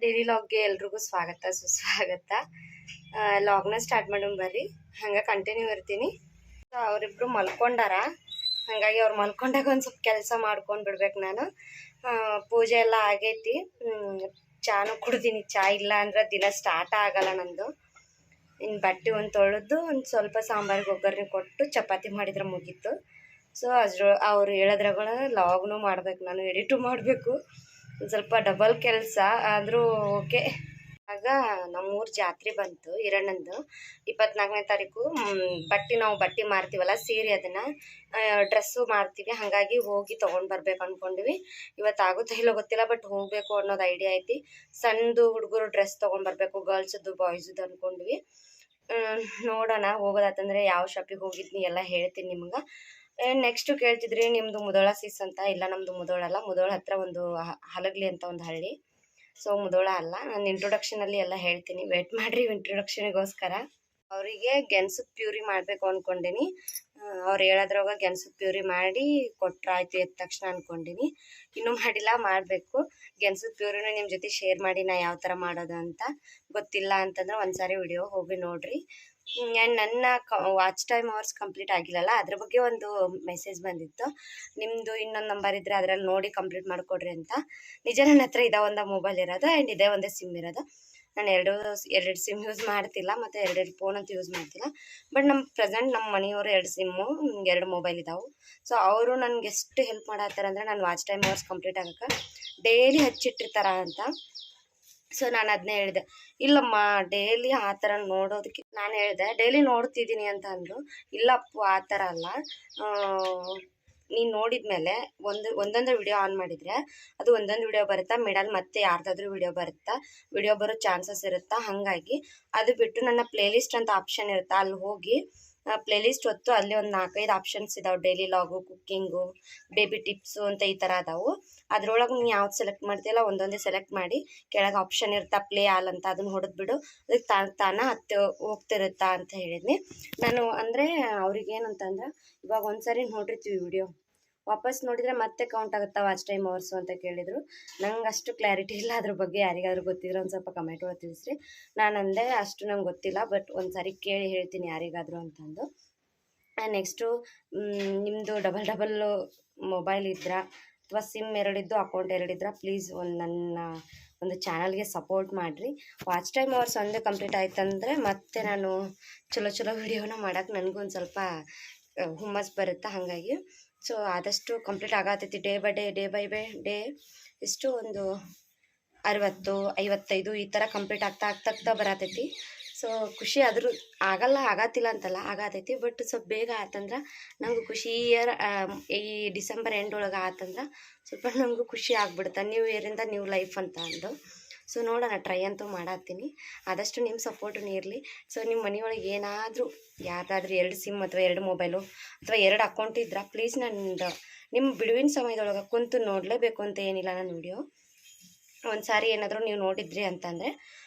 Daily ಲಾಗ್ಗೆ ಎಲ್ರಿಗೂ ಸ್ವಾಗತ ಸುಸ್ವಾಗತ. ಲಾಗ್ನ ಸ್ಟಾರ್ಟ್ ಮಾಡೋಣ ಬರ್ರಿ. ಹಂಗೆ ಕಂಟಿನ್ಯೂ ಇರ್ತೀನಿ. ಅವರಿಬ್ರು ಮಲ್ಕೊಂಡಾರ, ಹಾಗಾಗಿ ಅವ್ರು ಮಲ್ಕೊಂಡಾಗ ಒಂದು ಸ್ವಲ್ಪ ಕೆಲಸ ಮಾಡ್ಕೊಂಡು ಬಿಡ್ಬೇಕು ನಾನು. ಪೂಜೆ ಎಲ್ಲ ಆಗೈತಿ. ಚಾನು ಕುಡ್ದೀನಿ. ಚಾ ಇಲ್ಲ ಅಂದ್ರೆ ದಿನ ಸ್ಟಾರ್ಟ್ ಆಗಲ್ಲ ನಂದು. ಇನ್ನು ಬಟ್ಟೆ ಒಂದು ತೊಳೆದು ಒಂದು ಸ್ವಲ್ಪ ಸಾಂಬಾರಿಗೆ ಒಗ್ಗರಣೆ ಕೊಟ್ಟು ಚಪಾತಿ ಮಾಡಿದ್ರೆ ಮುಗೀತು. ಸೊ ಅವ್ರು ಹೇಳೋದ್ರಾಗ ಲಾಗ್ನು ಮಾಡ್ಬೇಕು, ನಾನು ಎಡಿಟು ಮಾಡಬೇಕು. ಒಂದು ಸ್ವಲ್ಪ ಡಬಲ್ ಕೆಲಸ ಆದರೂ ಓಕೆ. ಆಗ ನಮ್ಮೂರು ಜಾತ್ರೆ ಬಂತು ಹಿರಣ್ಣಂದು 24ನೇ ತಾರೀಕು. ನಾವು ಬಟ್ಟೆ ಮಾರ್ತೀವಲ್ಲ, ಸೀರೆ ಅದನ್ನು ಡ್ರೆಸ್ಸು ಮಾರ್ತೀವಿ. ಹಾಗಾಗಿ ಹೋಗಿ ತೊಗೊಂಡು ಬರ್ಬೇಕು ಅಂದ್ಕೊಂಡಿವಿ. ಇವತ್ತು ಆಗುತ್ತೋ ಇಲ್ಲೋ ಗೊತ್ತಿಲ್ಲ, ಬಟ್ ಹೋಗಬೇಕು ಅನ್ನೋದು ಐಡಿಯಾ ಐತಿ. ಸಣ್ಣದು ಹುಡುಗರು ಡ್ರೆಸ್ ತೊಗೊಂಡ್ಬರ್ಬೇಕು, ಗರ್ಲ್ಸದ್ದು ಬಾಯ್ಸದ್ದು ಅಂದ್ಕೊಂಡ್ವಿ. ನೋಡೋಣ, ಹೋಗೋದಾತಂದರೆ ಯಾವ ಶಾಪಿಗೆ ಹೋಗಿದ್ನಿ ಎಲ್ಲ ಹೇಳ್ತೀನಿ ನಿಮ್ಗೆ. ನೆಕ್ಸ್ಟು ಕೇಳ್ತಿದ್ರಿ ನಿಮ್ಮದು ಮುದೋಳ ಸೀಸ್ ಅಂತ. ಇಲ್ಲ, ನಮ್ಮದು ಮುದೋಳ ಅಲ್ಲ. ಮುದೋಳ ಹತ್ರ ಒಂದು ಹಲಗಲಿ ಅಂತ ಒಂದು ಹಳ್ಳಿ. ಸೊ ಮುದೋಳ ಅಲ್ಲ. ನಾನು ಇಂಟ್ರೊಡಕ್ಷನಲ್ಲಿ ಎಲ್ಲ ಹೇಳ್ತೀನಿ, ವೇಟ್ ಮಾಡಿರಿ ಇಂಟ್ರೊಡಕ್ಷನಿಗೋಸ್ಕರ. ಅವರಿಗೆ ಗೆಣಸದ ಪ್ಯೂರಿ ಮಾಡಬೇಕು ಅಂದ್ಕೊಂಡೀನಿ. ಅವ್ರು ಹೇಳೋದ್ರಾಗ ಗೆಣಸದ ಪ್ಯೂರಿ ಮಾಡಿ ಕೊಟ್ಟರಾಯ್ತು ಎದ್ದ ತಕ್ಷಣ ಅಂದ್ಕೊಂಡಿನಿ. ಇನ್ನೂ ಮಾಡಿಲ್ಲ, ಮಾಡಬೇಕು. ಗೆಣಸದ ಪ್ಯೂರಿನ ನಿಮ್ಮ ಜೊತೆ ಶೇರ್ ಮಾಡಿ ನಾ ಯಾವ ಥರ ಮಾಡೋದು ಅಂತ. ಗೊತ್ತಿಲ್ಲ ಅಂತಂದ್ರೆ ಒಂದು ಸಾರಿ ವಿಡಿಯೋ ಹೋಗಿ ನೋಡಿರಿ. ಆ್ಯಂಡ್ ನನ್ನ ವಾಚ್ ಟೈಮ್ ಅವರ್ಸ್ ಕಂಪ್ಲೀಟ್ ಆಗಿಲ್ಲಲ್ಲ, ಅದ್ರ ಬಗ್ಗೆ ಒಂದು ಮೆಸೇಜ್ ಬಂದಿತ್ತು. ನಿಮ್ಮದು ಇನ್ನೊಂದು ನಂಬರ್ ಇದ್ದರೆ ಅದರಲ್ಲಿ ನೋಡಿ ಕಂಪ್ಲೀಟ್ ಮಾಡಿಕೊಡ್ರಿ ಅಂತ. ನಿಜ ನನ್ನ ಹತ್ರ ಇದೇ ಒಂದು ಮೊಬೈಲ್ ಇರೋದು ಆ್ಯಂಡ್ ಇದೇ ಒಂದೇ ಸಿಮ್ ಇರೋದು. ನಾನು ಎರಡು ಸಿಮ್ ಯೂಸ್ ಮಾಡ್ತಿಲ್ಲ, ಮತ್ತು ಎರಡು ಫೋನ್ ಅಂತ ಯೂಸ್ ಮಾಡ್ತಿಲ್ಲ. ಬಟ್ ನಮ್ಮ ಮನೆಯವರು 2 ಸಿಮ್ಮು, 2 ಮೊಬೈಲ್ ಇದ್ದಾವೆ. ಸೊ ಅವರು ನನಗೆ ಎಷ್ಟು ಹೆಲ್ಪ್ ಮಾಡತ್ತಾರೆ ಅಂದರೆ, ನಾನು ವಾಚ್ ಟೈಮ್ ಅವರ್ಸ್ ಕಂಪ್ಲೀಟ್ ಆಗೋಕ್ಕೆ ಡೈಲಿ ಹಚ್ಚಿಟ್ಟಿರ್ತಾರ ಅಂತ. ಸೊ ನಾನು ಅದನ್ನೇ ಹೇಳಿದೆ, ಇಲ್ಲಮ್ಮ ಡೈಲಿ ಆ ಥರ ನೋಡೋದಕ್ಕೆ ನಾನು ಹೇಳಿದೆ ಡೈಲಿ ನೋಡ್ತಿದ್ದೀನಿ ಅಂತ ಅಂದರು. ಇಲ್ಲಪ್ಪು ಆ ಥರ ಅಲ್ಲ, ನೀನು ನೋಡಿದ್ಮೇಲೆ ಒಂದೊಂದು ವಿಡಿಯೋ ಆನ್ ಮಾಡಿದರೆ ಅದು ಒಂದೊಂದು ವಿಡಿಯೋ ಬರುತ್ತಾ, ಮಿಡಲ್ ಮತ್ತೆ ಯಾರ್ದಾದ್ರೂ ವಿಡಿಯೋ ಬರುತ್ತಾ, ವಿಡಿಯೋ ಬರೋ ಚಾನ್ಸಸ್ ಇರುತ್ತಾ. ಹಾಗಾಗಿ ಅದು ಬಿಟ್ಟು ನನ್ನ ಪ್ಲೇಲಿಸ್ಟ್ ಅಂತ ಆಪ್ಷನ್ ಇರುತ್ತೆ, ಅಲ್ಲಿ ಹೋಗಿ ಪ್ಲೇಲಿಸ್ಟ್ ಹೊತ್ತು ಅಲ್ಲಿ ಒಂದು 4-5 ಆಪ್ಷನ್ಸ್ ಇದಾವೆ. ಡೈಲಿ ಲಾಗು, ಕುಕ್ಕಿಂಗು, ಬೇಬಿ ಟಿಪ್ಸು ಅಂತ ಈ ಥರ ಅದಾವೆ. ಅದ್ರೊಳಗೆ ನೀವು ಯಾವ್ದು ಸೆಲೆಕ್ಟ್ ಮಾಡ್ತೀಯಲ್ಲ ಒಂದೊಂದೇ ಸೆಲೆಕ್ಟ್ ಮಾಡಿ, ಕೆಳಗೆ ಆಪ್ಷನ್ ಇರುತ್ತಾ ಪ್ಲೇ ಆಲ್ ಅಂತ, ಅದನ್ನು ಹೊಡೆದ್ಬಿಡು, ಅದಕ್ಕೆ ತಾನ ಹತ್ತು ಹೋಗ್ತಿರುತ್ತಾ ಅಂತ ಹೇಳಿದ್ನಿ ನಾನು. ಅಂದರೆ ಅವ್ರಿಗೇನಂತಂದ್ರೆ, ಇವಾಗ ಒಂದು ಸಾರಿ ನೋಡಿರ್ತೀವಿ ವಿಡಿಯೋ, ವಾಪಸ್ ನೋಡಿದರೆ ಮತ್ತೆ ಕೌಂಟ್ ಆಗುತ್ತಾ ವಾಚ್ ಟೈಮ್ ಅವರ್ಸು ಅಂತ ಕೇಳಿದರು. ನಂಗೆ ಅಷ್ಟು ಕ್ಲಾರಿಟಿ ಇಲ್ಲ ಅದ್ರ ಬಗ್ಗೆ. ಯಾರಿಗಾದ್ರೂ ಗೊತ್ತಿದ್ರೆ ಒಂದು ಸ್ವಲ್ಪ ಕಮೆಂಟ್ ಒಳಗೆ ತಿಳಿಸ್ರಿ. ನಾನು ಅಂದೆ ಅಷ್ಟು ನಂಗೆ ಗೊತ್ತಿಲ್ಲ, ಬಟ್ ಒಂದು ಸಾರಿ ಕೇಳಿ ಹೇಳ್ತೀನಿ ಯಾರಿಗಾದರೂ ಅಂತಂದು. ನೆಕ್ಸ್ಟು ನಿಮ್ಮದು ಡಬಲ್ ಮೊಬೈಲ್ ಇದ್ರಾ ಅಥವಾ ಸಿಮ್ 2 ಇದ್ದು ಅಕೌಂಟ್ 2 ಇದ್ರಾ, ಪ್ಲೀಸ್ ನನ್ನ ಒಂದು ಚಾನಲ್ಗೆ ಸಪೋರ್ಟ್ ಮಾಡಿರಿ. ವಾಚ್ ಟೈಮ್ ಅವರ್ಸ್ ಒಂದೇ ಕಂಪ್ಲೀಟ್ ಆಯ್ತಂದರೆ ಮತ್ತೆ ನಾನು ಚಲೋ ವಿಡಿಯೋನ ಮಾಡೋಕ್ಕೆ ನನಗೂ ಒಂದು ಸ್ವಲ್ಪ ಹುಮ್ಮಸ್ ಬರುತ್ತೆ. ಹಾಗಾಗಿ ಸೊ ಆದಷ್ಟು ಕಂಪ್ಲೀಟ್ ಆಗತ್ತೈತಿ. ಡೇ ಬೈ ಡೇ ಎಷ್ಟು ಒಂದು 60, 55 ಈ ಥರ ಕಂಪ್ಲೀಟ್ ಆಗ್ತಾ ಬರತೈತಿ. ಸೊ ಖುಷಿ ಆದರೂ ಆಗತ್ತಿಲ್ಲ ಅಂತಲ್ಲ, ಆಗತೈತಿ. ಬಟ್ ಸ್ವಲ್ಪ ಬೇಗ ಆತಂದ್ರೆ ನಮಗೂ ಖುಷಿ. ಈ ಡಿಸೆಂಬರ್ ಎಂಡ್ ಒಳಗೆ ಆತಂದ್ರೆ ಸ್ವಲ್ಪ ನಮಗೂ ಖುಷಿ ಆಗ್ಬಿಡುತ್ತೆ. ನ್ಯೂ ಇಯರಿಂದ ನ್ಯೂ ಲೈಫ್ ಅಂತ ಅಂದು. ಸೊ ನೋಡೋಣ, ಟ್ರೈ ಅಂತೂ ಮಾಡತ್ತೀನಿ. ಆದಷ್ಟು ನಿಮ್ಮ ಸಪೋರ್ಟು ಇರಲಿ. ಸೊ ನಿಮ್ಮ ಮನೆಯೊಳಗೆ ಏನಾದರೂ ಯಾರ್ದಾದ್ರೂ 2 ಸಿಮ್ ಅಥವಾ 2 ಮೊಬೈಲು ಅಥವಾ 2 ಅಕೌಂಟ್ ಇದ್ರೆ ಪ್ಲೀಸ್ ನಿಮ್ಮ ಬಿಡುವಿನ ಸಮಯದೊಳಗೆ ಕುಂತು ನೋಡಲೇಬೇಕು ಅಂತ ಏನಿಲ್ಲ. ನನ್ನ ವಿಡಿಯೋ ಒಂದು ಸಾರಿ ಏನಾದರೂ ನೀವು ನೋಡಿದ್ರಿ ಅಂತಂದರೆ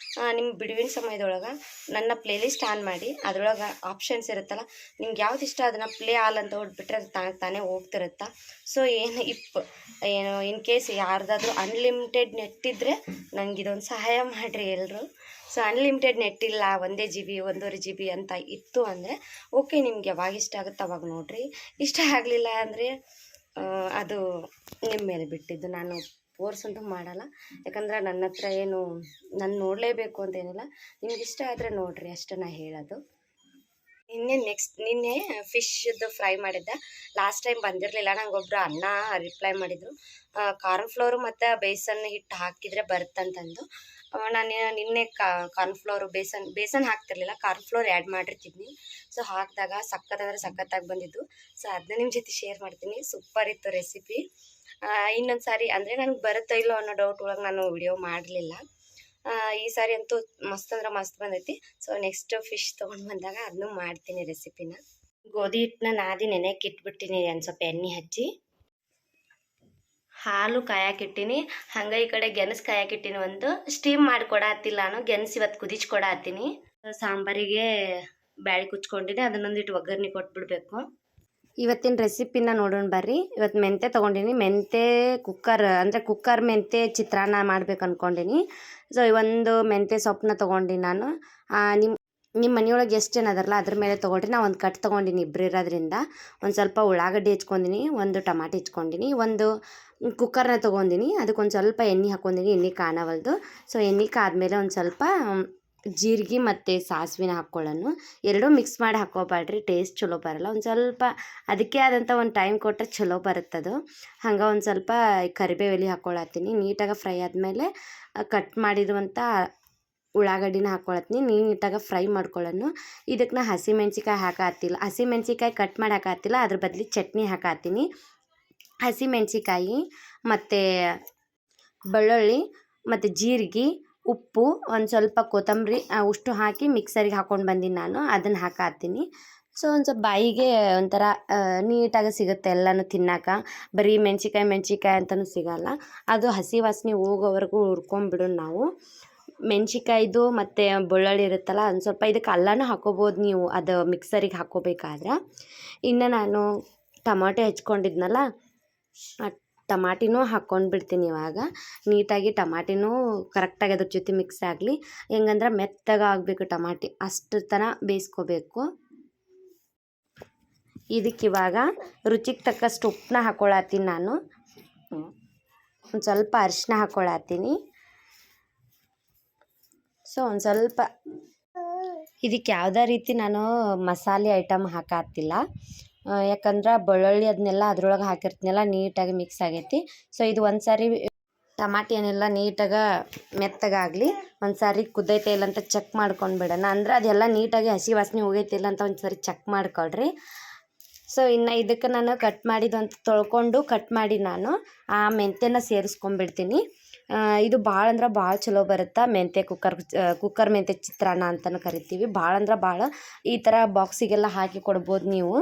ನಿಮ್ಮ ಬಿಡುವಿನ ಸಮಯದೊಳಗೆ ನನ್ನ ಪ್ಲೇಲಿಸ್ಟ್ ಆನ್ ಮಾಡಿ, ಅದರೊಳಗೆ ಆಪ್ಷನ್ಸ್ ಇರುತ್ತಲ್ಲ, ನಿಮ್ಗೆ ಯಾವ್ದು ಇಷ್ಟ ಅದನ್ನು ಪ್ಲೇ ಆಲ್ ಅಂತ ಹೊಡ್ಬಿಟ್ರೆ ಅದು ತಾನೇ ಹೋಗ್ತಿರುತ್ತಾ. ಸೊ ಏನು ಇನ್ ಕೇಸ್ ಯಾರ್ದಾದ್ರೂ ಅನ್ಲಿಮಿಟೆಡ್ ನೆಟ್ ಇದ್ದರೆ ನನಗೆ ಇದೊಂದು ಸಹಾಯ ಮಾಡಿರಿ ಎಲ್ಲರೂ. ಸೊ ಅನ್ಲಿಮಿಟೆಡ್ ನೆಟ್ ಇಲ್ಲ, 1 GB 1.5 GB ಅಂತ ಇತ್ತು ಅಂದರೆ ಓಕೆ, ನಿಮ್ಗೆ ಯಾವಾಗ ಇಷ್ಟ ಆಗುತ್ತೆ ಅವಾಗ ನೋಡಿರಿ. ಇಷ್ಟ ಆಗಲಿಲ್ಲ ಅಂದರೆ ಅದು ನಿಮ್ಮ ಮೇಲೆ ಬಿಟ್ಟಿದ್ದು. ನಾನು ಫೋರ್ಸ್ ಅಂತೂ ಮಾಡಲ್ಲ, ಯಾಕಂದ್ರೆ ನನ್ನ ಹತ್ರ ಏನು ನಾನು ನೋಡಲೇಬೇಕು ಅಂತೇನಿಲ್ಲ. ನಿಮ್ಗೆ ಇಷ್ಟ ಆದರೆ ನೋಡಿರಿ, ಅಷ್ಟೇ ನಾ ಹೇಳೋದು. ನಿನ್ನೆ ಫಿಶ್ದು ಫ್ರೈ ಮಾಡಿದ್ದೆ. ಲಾಸ್ಟ್ ಟೈಮ್ ಬಂದಿರಲಿಲ್ಲ, ನಂಗೊಬ್ಬರು ಅಣ್ಣ ರಿಪ್ಲೈ ಮಾಡಿದರು, ಕಾರ್ನ್ ಫ್ಲೋರು ಮತ್ತು ಬೇಸನ್ ಹಿಟ್ಟು ಹಾಕಿದರೆ ಬರುತ್ತಂತಂದು. ನಾನು ನಿನ್ನೆ ಕಾರ್ನ್ಫ್ಲೋರು ಬೇಸನ್ ಹಾಕ್ತಿರ್ಲಿಲ್ಲ, ಕಾರ್ನ್ಫ್ಲೋರ್ ಆ್ಯಡ್ ಮಾಡಿರ್ತಿದ್ನಿ. ಸೊ ಹಾಕಿದಾಗ ಸಖತ್ತಾಗಿ ಬಂದಿದ್ದು. ಸೊ ಅದನ್ನ ನಿಮ್ಮ ಜೊತೆ ಶೇರ್ ಮಾಡ್ತೀನಿ. ಸೂಪರ್ ಇತ್ತು ರೆಸಿಪಿ. ಇನ್ನೊಂದು ಸಾರಿ ಅಂದರೆ ನನಗೆ ಬರುತ್ತೋ ಇಲ್ಲೋ ಅನ್ನೋ ಡೌಟ್ ಒಳಗೆ ನಾನು ವಿಡಿಯೋ ಮಾಡಲಿಲ್ಲ. ಈ ಸಾರಿ ಅಂತೂ ಮಸ್ತ್ ಬಂದೈತಿ. ಸೊ ನೆಕ್ಸ್ಟ್ ಫಿಶ್ ತೊಗೊಂಡು ಬಂದಾಗ ಅದನ್ನು ಮಾಡ್ತೀನಿ ರೆಸಿಪಿನ. ಗೋಧಿ ಹಿಟ್ಟನ್ನ ನಾದಿ ನೆನೆಯಕ್ಕೆ ಇಟ್ಬಿಟ್ಟಿನಿ, ಒಂದು ಸ್ವಲ್ಪ ಎಣ್ಣೆ ಹಚ್ಚಿ. ಹಾಲು ಕಾಯಕ್ಕಿಟ್ಟಿನಿ. ಹಂಗೆ ಈ ಕಡೆ ಗೆಣಸು ಕಾಯಕ್ಕಿಟ್ಟಿನಿ. ಒಂದು ಸ್ಟೀಮ್ ಮಾಡಿಕೊಡತ್ತಿಲ್ಲ ನಾನು, ಗೆಣಸು ಇವತ್ತು ಕುದಿಸ್ಕೊಡತ್ತೀನಿ. ಸಾಂಬಾರಿಗೆ ಬ್ಯಾಳಿ ಕುಚ್ಕೊಂಡಿನಿ, ಅದನ್ನೊಂದಿಟ್ಟು ಒಗ್ಗರಣೆ ಕೊಟ್ಬಿಡ್ಬೇಕು. ಇವತ್ತಿನ ರೆಸಿಪಿನ ನೋಡೋಣ ಬರ್ರಿ. ಇವತ್ತು ಮೆಂತೆ ತೊಗೊಂಡಿನಿ. ಮೆಂತೆ ಕುಕ್ಕರ್ ಮೆಂತೆ ಚಿತ್ರಾನ್ನ ಮಾಡ್ಬೇಕು ಅಂದ್ಕೊಂಡೀನಿ. ಸೊ ಒಂದು ಮೆಂತೆ ಸೊಪ್ಪನ್ನ ತೊಗೊಂಡಿನಿ ನಾನು. ನಿಮ್ಮ ಮನೆಯೊಳಗೆ ಎಷ್ಟು ಜನ ಅದರಲ್ಲ ಅದ್ರ ಮೇಲೆ ತೊಗೊಳ್ರಿ. ನಾನು ಒಂದು ಕಟ್ ತೊಗೊಂಡಿನಿ, ಇಬ್ಬರು ಇರೋದ್ರಿಂದ. ಒಂದು ಸ್ವಲ್ಪ ಉಳ್ಳಾಗಡ್ಡಿ ಹೆಚ್ಕೊಂಡಿನಿ, ಒಂದು ಟಮಾಟಿ ಹೆಚ್ಕೊಂಡಿನಿ, ಒಂದು ಕುಕ್ಕರ್ನ ತೊಗೊಂಡಿನಿ. ಅದಕ್ಕೊಂದು ಸ್ವಲ್ಪ ಎಣ್ಣೆ ಹಾಕ್ಕೊಂಡಿನಿ, ಎಣ್ಣೆ ಕಾಣವಲ್ದು. ಸೊ ಎಣ್ಣೆ ಕಾದ್ಮೇಲೆ ಒಂದು ಸ್ವಲ್ಪ ಜೀರಿಗೆ ಮತ್ತು ಸಾಸಿವೆನ ಹಾಕ್ಕೊಳ್ಳೋಣ. ಎರಡೂ ಮಿಕ್ಸ್ ಮಾಡಿ ಹಾಕ್ಕೋಬೇಡ್ರಿ, ಟೇಸ್ಟ್ ಚಲೋ ಬರಲ್ಲ. ಒಂದು ಸ್ವಲ್ಪ ಅದಕ್ಕೆ ಆದಂಥ ಒಂದು ಟೈಮ್ ಕೊಟ್ಟರೆ ಚಲೋ ಬರುತ್ತದು. ಹಂಗೆ ಒಂದು ಸ್ವಲ್ಪ ಕರಿಬೇವು ಎಲೆ ಹಾಕ್ಕೊಳತ್ತೀನಿ. ನೀಟಾಗಿ ಫ್ರೈ ಆದಮೇಲೆ ಕಟ್ ಮಾಡಿರುವಂಥ ಉಳ್ಳಾಗಡ್ಡಿನ ಹಾಕ್ಕೊಳತ್ತೀನಿ. ನೀಟಾಗಿ ಫ್ರೈ ಮಾಡ್ಕೊಳ್ಳೋಣ. ಇದಕ್ಕೆ ನಾ ಹಸಿಮೆಣ್ಸಿಕಾಯಿ ಹಾಕತ್ತಿಲ್ಲ, ಹಸಿಮೆಣ್ಸಿಕಾಯಿ ಕಟ್ ಮಾಡಿ ಹಾಕತ್ತಿಲ್ಲ, ಅದ್ರ ಬದಲು ಚಟ್ನಿ ಹಾಕತ್ತೀನಿ. ಹಸಿಮೆಣ್ಸಿಕಾಯಿ ಮತ್ತು ಬೆಳ್ಳುಳ್ಳಿ ಮತ್ತು ಜೀರಿಗೆ, ಉಪ್ಪು, ಒಂದು ಸ್ವಲ್ಪ ಕೊತ್ತಂಬರಿ ಅಷ್ಟು ಹಾಕಿ ಮಿಕ್ಸರಿಗೆ ಹಾಕ್ಕೊಂಡು ಬಂದೀನಿ ನಾನು. ಅದನ್ನು ಹಾಕತ್ತೀನಿ. ಸೊ ಒಂದು ಸ್ವಲ್ಪ ಬಾಯಿಗೆ ಒಂಥರ ನೀಟಾಗಿ ಸಿಗುತ್ತೆ ಎಲ್ಲನೂ ತಿನ್ನೋಕೆ. ಬರೀ ಮೆಣ್ಸಿಕಾಯಿ ಅಂತಲೂ ಸಿಗೋಲ್ಲ. ಅದು ಹಸಿ ವಾಸನೆ ಹೋಗೋವರೆಗೂ ಹುರ್ಕೊಂಡ್ಬಿಡೋಣ ನಾವು. ಮೆಣ್ಸಿಕಾಯ್ದು ಮತ್ತು ಬೆಳ್ಳುಳ್ಳಿ ಇರುತ್ತಲ್ಲ, ಒಂದು ಸ್ವಲ್ಪ ಇದಕ್ಕೆ ಅಲ್ಲನೂ ಹಾಕ್ಕೋಬೋದು ನೀವು, ಅದು ಮಿಕ್ಸರಿಗೆ ಹಾಕ್ಕೋಬೇಕಾದ್ರೆ. ಇನ್ನು ನಾನು ಟೊಮಾಟೊ ಹೆಚ್ಕೊಂಡಿದ್ನಲ್ಲ, ಆ ಟಮಾಟಿನೂ ಹಾಕ್ಕೊಂಡು ಬಿಡ್ತೀನಿ ಇವಾಗ. ನೀಟಾಗಿ ಟಮಾಟಿನೂ ಕರೆಕ್ಟಾಗಿ ಅದ್ರ ಜೊತೆ ಮಿಕ್ಸ್ ಆಗಲಿ. ಹೆಂಗಂದ್ರೆ ಮೆತ್ತಗೆ ಆಗಬೇಕು ಟಮಾಟಿ, ಅಷ್ಟು ತನಕ ಬೇಯಿಸ್ಕೋಬೇಕು. ಇದಕ್ಕಿವಾಗ ರುಚಿಗೆ ತಕ್ಕಷ್ಟು ಉಪ್ಪನ್ನ ಹಾಕ್ಕೊಳತ್ತೀನಿ ನಾನು. ಒಂದು ಸ್ವಲ್ಪ ಅರಿಶಿನ ಹಾಕ್ಕೊಳತ್ತೀನಿ. ಸೊ ಒಂದು ಸ್ವಲ್ಪ ಇದಕ್ಕೆ ಯಾವುದೇ ರೀತಿ ನಾನು ಮಸಾಲೆ ಐಟಮ್ ಹಾಕತ್ತಿಲ್ಲ. ಯಾಕಂದ್ರೆ ಬೆಳ್ಳುಳ್ಳಿ ಅದನ್ನೆಲ್ಲ ಅದ್ರೊಳಗೆ ಹಾಕಿರ್ತೀನಲ್ಲ, ನೀಟಾಗಿ ಮಿಕ್ಸ್ ಆಗೈತಿ. ಸೊ ಇದು ಒಂದು ಸಾರಿ ಟಮಾಟಿ ಏನೆಲ್ಲ ನೀಟಾಗಿ ಮೆತ್ತಗಾಗಲಿ, ಒಂದು ಸಾರಿ ಕುದ್ದೈತೆ ಇಲ್ಲ ಅಂತ ಚೆಕ್ ಮಾಡ್ಕೊಂಡು ಬಿಡೋಣ. ಅಂದ್ರೆ ಅದೆಲ್ಲ ನೀಟಾಗಿ ಹಸಿ ವಾಸನೆ ಹೋಗೈತಿಲ್ಲ ಅಂತ ಒಂದು ಸಾರಿ ಚೆಕ್ ಮಾಡ್ಕೊಳ್ರಿ. ಸೊ ಇನ್ನು ಇದಕ್ಕೆ ನಾನು ಕಟ್ ಮಾಡಿದಂತ ತೊಳ್ಕೊಂಡು ಕಟ್ ಮಾಡಿ ನಾನು ಆ ಮೆಂತ್ಯನ ಸೇರಿಸ್ಕೊಂಡ್ಬಿಡ್ತೀನಿ. ಇದು ಭಾಳ ಅಂದ್ರೆ ಭಾಳ ಚಲೋ ಬರುತ್ತೆ. ಮೆಂತ್ಯ ಕುಕ್ಕರ್ ಮೆಂತ್ಯ ಚಿತ್ರಾನ್ನ ಅಂತಲೂ ಕರಿತೀವಿ. ಭಾಳ ಅಂದ್ರೆ ಭಾಳ ಈ ಥರ ಬಾಕ್ಸಿಗೆಲ್ಲ ಹಾಕಿ ಕೊಡ್ಬೋದು ನೀವು,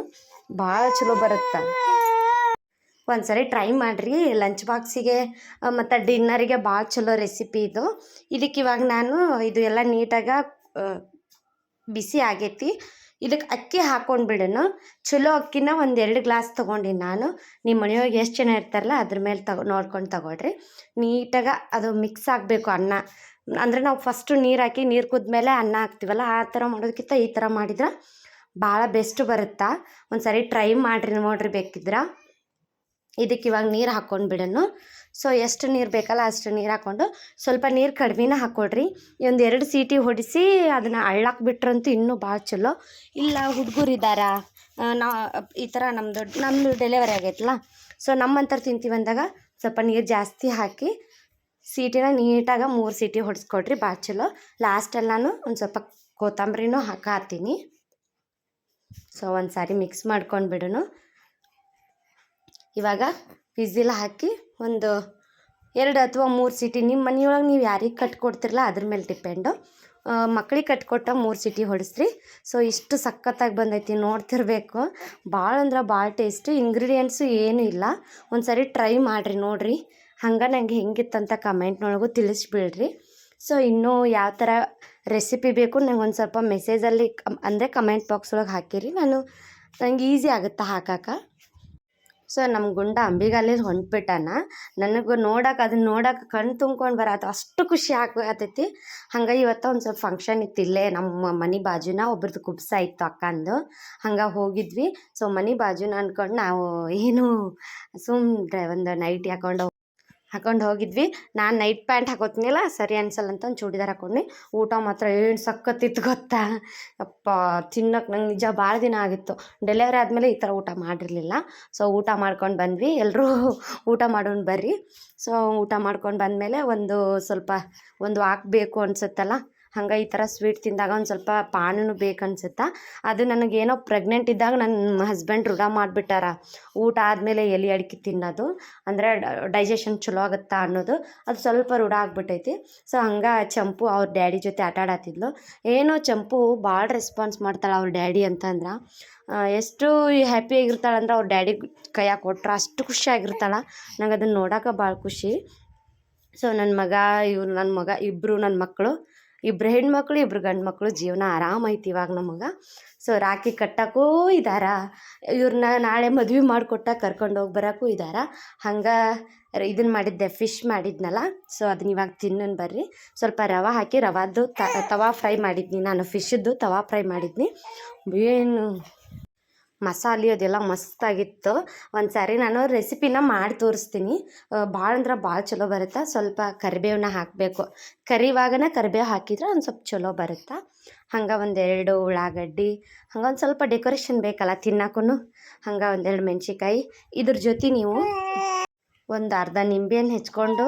ಭಾಳ ಚಲೋ ಬರುತ್ತೆ. ಒಂದು ಸರಿ ಟ್ರೈ ಮಾಡಿರಿ, ಲಂಚ್ ಬಾಕ್ಸಿಗೆ ಮತ್ತು ಡಿನ್ನರಿಗೆ ಭಾಳ ಚಲೋ ರೆಸಿಪಿ ಇದು. ಇದಕ್ಕೆ ಇವಾಗ ನಾನು ಇದು ಎಲ್ಲ ನೀಟಾಗಿ ಬಿಸಿ ಆಗೈತಿ. ಇದಕ್ಕೆ ಅಕ್ಕಿ ಹಾಕ್ಕೊಂಡು ಬಿಡೋಣ. ಚಲೋ ಅಕ್ಕಿನ ಒಂದು 2 ಗ್ಲಾಸ್ ತೊಗೊಂಡಿನಿ ನಾನು. ನಿಮ್ಮ ಮನೆಯೊಳಗೆ ಎಷ್ಟು ಜನ ಇರ್ತಾರಲ್ಲ ಅದ್ರ ಮೇಲೆ ನೋಡ್ಕೊಂಡು ತಗೊಳ್ರಿ. ನೀಟಾಗಿ ಅದು ಮಿಕ್ಸ್ ಆಗಬೇಕು ಅನ್ನ. ಅಂದರೆ ನಾವು ಫಸ್ಟು ನೀರು ಹಾಕಿ ನೀರು ಕುದ್ಮೇಲೆ ಅನ್ನ ಹಾಕ್ತೀವಲ್ಲ, ಆ ಥರ ಮಾಡೋದಕ್ಕಿಂತ ಈ ಥರ ಮಾಡಿದ್ರೆ ಭಾಳ ಬೆಸ್ಟ್ ಬರುತ್ತೆ. ಒಂದು ಸರಿ ಟ್ರೈ ಮಾಡಿರಿ ನೋಡ್ರಿ ಬೇಕಿದ್ರೆ. ಇದಕ್ಕೆ ಇವಾಗ ನೀರು ಹಾಕ್ಕೊಂಡು ಬಿಡೋಣ. ಸೊ ಎಷ್ಟು ನೀರು ಬೇಕಲ್ಲ ಅಷ್ಟು ನೀರು ಹಾಕ್ಕೊಂಡು ಸ್ವಲ್ಪ ನೀರು ಕಡಿಮೆನ ಹಾಕ್ಕೊಡ್ರಿ. ಒಂದು 2 ಸೀಟಿ ಹೊಡಿಸಿ ಅದನ್ನು ಅಳ್ಳಾಕ್ ಬಿಟ್ರಂತೂ ಇನ್ನೂ ಭಾಳ ಚಲೋ. ಇಲ್ಲ ಹುಡುಗರು ಇದ್ದಾರ, ಈ ಥರ ನಮ್ಮದು ಡೆಲಿವರಿ ಆಗೈತಲ್ಲ, ಸೊ ನಮ್ಮಂಥವ್ರು ತಿಂತೀವಿ ಅಂದಾಗ ಸ್ವಲ್ಪ ನೀರು ಜಾಸ್ತಿ ಹಾಕಿ ಸೀಟಿನ ನೀಟಾಗಿ 3 ಸೀಟಿ ಹೊಡಿಸ್ಕೊಡ್ರಿ, ಭಾಳ ಚಲೋ. ಲಾಸ್ಟಲ್ಲಿ ನಾನು ಒಂದು ಸ್ವಲ್ಪ ಕೊತ್ತಂಬರಿನೂ ಹಾಕತ್ತೀನಿ. ಸೊ ಒಂದು ಸಾರಿ ಮಿಕ್ಸ್ ಮಾಡ್ಕೊಂಡು ಬಿಡೋಣ. ಇವಾಗ ವಿಸಿಲ್ ಹಾಕಿ ಒಂದು 2 ಅಥವಾ 3 ಸೀಟಿ, ನಿಮ್ಮ ಮನೆಯೊಳಗೆ ನೀವು ಯಾರಿಗೆ ಕಟ್ಕೊಡ್ತಿರಲ್ಲ ಅದ್ರ ಮೇಲೆ ಡಿಪೆಂಡು. ಮಕ್ಳಿಗೆ ಕಟ್ಕೊಟ್ಟ 3 ಸೀಟಿ ಹೊಡಿಸ್ರಿ. ಸೊ ಇಷ್ಟು ಸಖತ್ತಾಗಿ ಬಂದೈತಿ, ನೋಡ್ತಿರ್ಬೇಕು. ಭಾಳ ಅಂದ್ರೆ ಭಾಳ ಟೇಸ್ಟು. ಇಂಗ್ರೀಡಿಯೆಂಟ್ಸು ಏನೂ ಇಲ್ಲ. ಒಂದು ಸರಿ ಟ್ರೈ ಮಾಡಿರಿ ನೋಡಿರಿ. ಹಂಗೆ ನನಗೆ ಹೆಂಗಿತ್ತಂತ ಕಮೆಂಟ್ನೊಳಗೂ ತಿಳಿಸ್ಬಿಡ್ರಿ. ಸೊ ಇನ್ನೂ ಯಾವ ಥರ ರೆಸಿಪಿ ಬೇಕು ನಂಗೆ ಒಂದು ಸ್ವಲ್ಪ ಮೆಸೇಜಲ್ಲಿ ಅಂದರೆ ಕಮೆಂಟ್ ಬಾಕ್ಸ್ ಒಳಗೆ ಹಾಕಿರಿ. ನಂಗೆ ಈಸಿ ಆಗುತ್ತೆ ಹಾಕಕ್ಕೆ. ಸೊ ನಮ್ಮ ಗುಂಡ ಅಂಬಿಗಾಲಿ ಹೊಂಟ್ಬಿಟ್ಟಾನ. ನನಗೆ ಅದನ್ನ ನೋಡೋಕೆ ಕಣ್ಣು ತುಂಬ್ಕೊಂಡು ಬರತ್ತೆ, ಅಷ್ಟು ಖುಷಿ ಆಗತೈತಿ. ಹಂಗೆ ಇವತ್ತು ಒಂದು ಸ್ವಲ್ಪ ಫಂಕ್ಷನ್ ಇತ್ತು ಇಲ್ಲೇ ನಮ್ಮ ಮನೆ ಬಾಜುನ ಒಬ್ರದ್ದು ಕುಬ್ಸ ಇತ್ತು ಅಕ್ಕಂದು. ಹಂಗೆ ಹೋಗಿದ್ವಿ. ಸೊ ಮನೆ ಬಾಜುನ ಅಂದ್ಕೊಂಡು ನಾವು ಏನು ಸುಮ್ಮನೆ ಒಂದು ನೈಟಿ ಹಾಕೊಂಡು ಹೋಗಿದ್ವಿ. ನಾನು ನೈಟ್ ಪ್ಯಾಂಟ್ ಹಾಕೋತೀನಿಲ್ಲ, ಸರಿ ಅನ್ಸಲ್ಲ ಅಂತ ಒಂದು ಚೂಡಿದಾರ್ ಹಾಕ್ಕೊಂಡು. ಊಟ ಮಾತ್ರ ಏನು ಸಖತ್ತಿತ್ತು ಗೊತ್ತಾ ಅಪ್ಪ, ತಿನ್ನೋಕೆ ನಂಗೆ ನಿಜ ಭಾಳ ದಿನ ಆಗಿತ್ತು. ಡೆಲಿವರಿ ಆದಮೇಲೆ ಈ ಥರ ಊಟ ಮಾಡಿರಲಿಲ್ಲ. ಸೊ ಊಟ ಮಾಡ್ಕೊಂಡು ಬಂದ್ವಿ, ಎಲ್ಲರೂ ಊಟ ಮಾಡೋಣ ಬರ್ರಿ. ಸೊ ಊಟ ಮಾಡ್ಕೊಂಡು ಬಂದಮೇಲೆ ಒಂದು ಹಾಕಬೇಕು ಅನ್ಸುತ್ತಲ್ಲ, ಹಂಗೆ ಈ ಥರ ಸ್ವೀಟ್ ತಿಂದಾಗ ಒಂದು ಸ್ವಲ್ಪ ಪಾನೂ ಬೇಕು ಅನ್ಸುತ್ತೆ. ಅದು ನನಗೇನೋ ಪ್ರೆಗ್ನೆಂಟ್ ಇದ್ದಾಗ ನನ್ನ ಹಸ್ಬೆಂಡ್ ರೂಢ ಮಾಡಿಬಿಟ್ಟಾರ, ಊಟ ಆದಮೇಲೆ ಎಲೆ ಅಡಿಕೆ ತಿನ್ನೋದು, ಅಂದರೆ ಡೈಜೆಷನ್ ಚಲೋ ಆಗುತ್ತಾ ಅನ್ನೋದು. ಅದು ಸ್ವಲ್ಪ ರೂಢ ಆಗಿಬಿಟ್ಟೈತಿ. ಸೊ ಹಂಗೆ ಚಂಪು ಅವ್ರ ಡ್ಯಾಡಿ ಜೊತೆ ಆಟ ಆಡತ್ತಿದ್ಲು. ಏನೋ ಚಂಪು ಭಾಳ ರೆಸ್ಪಾನ್ಸ್ ಮಾಡ್ತಾಳೆ ಅವ್ರ ಡ್ಯಾಡಿ ಅಂತಂದ್ರೆ. ಎಷ್ಟು ಹ್ಯಾಪಿಯಾಗಿರ್ತಾಳಂದ್ರೆ ಅವ್ರ ಡ್ಯಾಡಿ ಕೈಯಾಗ ಕೊಟ್ರೆ ಅಷ್ಟು ಖುಷಿಯಾಗಿರ್ತಾಳೆ. ನಂಗೆ ಅದನ್ನು ನೋಡೋಕೆ ಭಾಳ ಖುಷಿ. ಸೊ ನನ್ನ ಮಗ ಇಬ್ಬರು ನನ್ನ ಮಕ್ಕಳು ಇಬ್ಬರು ಹೆಣ್ಮಕ್ಳು ಇಬ್ಬರು ಗಂಡು ಮಕ್ಕಳು, ಜೀವನ ಆರಾಮೈತಿ ಇವಾಗ ನಮಗೆ. ಸೊ ರಾಖಿ ಕಟ್ಟಕ್ಕೂ ಇದ್ದಾರ, ಇವ್ರನ್ನ ನಾಳೆ ಮದುವೆ ಮಾಡಿಕೊಟ್ಟಾಗ ಕರ್ಕೊಂಡು ಹೋಗಿ ಬರೋಕ್ಕೂ ಇದ್ದಾರ. ಹಂಗೆ ಇದನ್ನು ಮಾಡಿದ್ದೆ, ಫಿಶ್ ಮಾಡಿದ್ನಲ್ಲ, ಸೊ ಅದನ್ನ ಇವಾಗ ತಿನ್ನೋಣ ಬರ್ರಿ. ಸ್ವಲ್ಪ ರವೆ ಹಾಕಿ ರವಾದ್ದು ತವಾ ಫ್ರೈ ಮಾಡಿದ್ನಿ ನಾನು, ಫಿಶದ್ದು ತವಾ ಫ್ರೈ ಮಾಡಿದ್ನಿ. ಏನು ಮಸಾಲೆ ಅದೆಲ್ಲ ಮಸ್ತಾಗಿತ್ತು. ಒಂದು ಸಾರಿ ನಾನು ರೆಸಿಪಿನ ಮಾಡಿ ತೋರಿಸ್ತೀನಿ, ಭಾಳ ಅಂದ್ರೆ ಭಾಳ ಚಲೋ ಬರುತ್ತೆ. ಸ್ವಲ್ಪ ಕರಿಬೇವನ್ನ ಹಾಕಬೇಕು, ಕರಿವಾಗನ ಕರಿಬೇವು ಹಾಕಿದ್ರೆ ಒಂದು ಸ್ವಲ್ಪ ಚಲೋ ಬರುತ್ತೆ. ಹಂಗೆ ಒಂದೆರಡು ಉಳ್ಳಾಗಡ್ಡಿ, ಹಂಗೆ ಒಂದು ಸ್ವಲ್ಪ ಡೆಕೋರೇಷನ್ ಬೇಕಲ್ಲ ತಿನ್ನಕ್ಕೂ, ಹಂಗೆ ಒಂದೆರಡು ಮೆಣ್ಸಿಕಾಯಿ. ಇದ್ರ ಜೊತೆ ನೀವು ಒಂದು ಅರ್ಧ ನಿಂಬೆಹಣ್ಣು ಹೆಚ್ಕೊಂಡು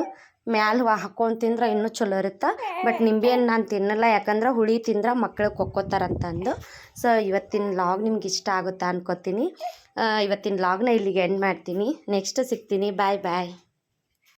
ಮ್ಯಾಲೆ ಹಾಕ್ಕೊಂಡು ತಿಂದ್ರೆ ಇನ್ನೂ ಚಲೋ ಇರುತ್ತೆ. ಬಟ್ ನಿಂಬೆಹಣ್ಣು ನಾನು ತಿನ್ನಲ್ಲ, ಯಾಕಂದ್ರೆ ಹುಳಿ ತಿಂದ್ರೆ ಮಕ್ಳು ಕೊಕ್ಕೋತಾರಂತಂದು. ಸೊ ಇವತ್ತಿನ ಲಾಗ್ ನಿಮ್ಗೆ ಇಷ್ಟ ಆಗುತ್ತಾ ಅನ್ಕೋತೀನಿ. ಇವತ್ತಿನ ಲಾಗ್ನ ಇಲ್ಲಿಗೆ ಎಂಡ್ ಮಾಡ್ತೀನಿ. ನೆಕ್ಸ್ಟ್ ಸಿಗ್ತೀನಿ. ಬಾಯ್ ಬಾಯ್.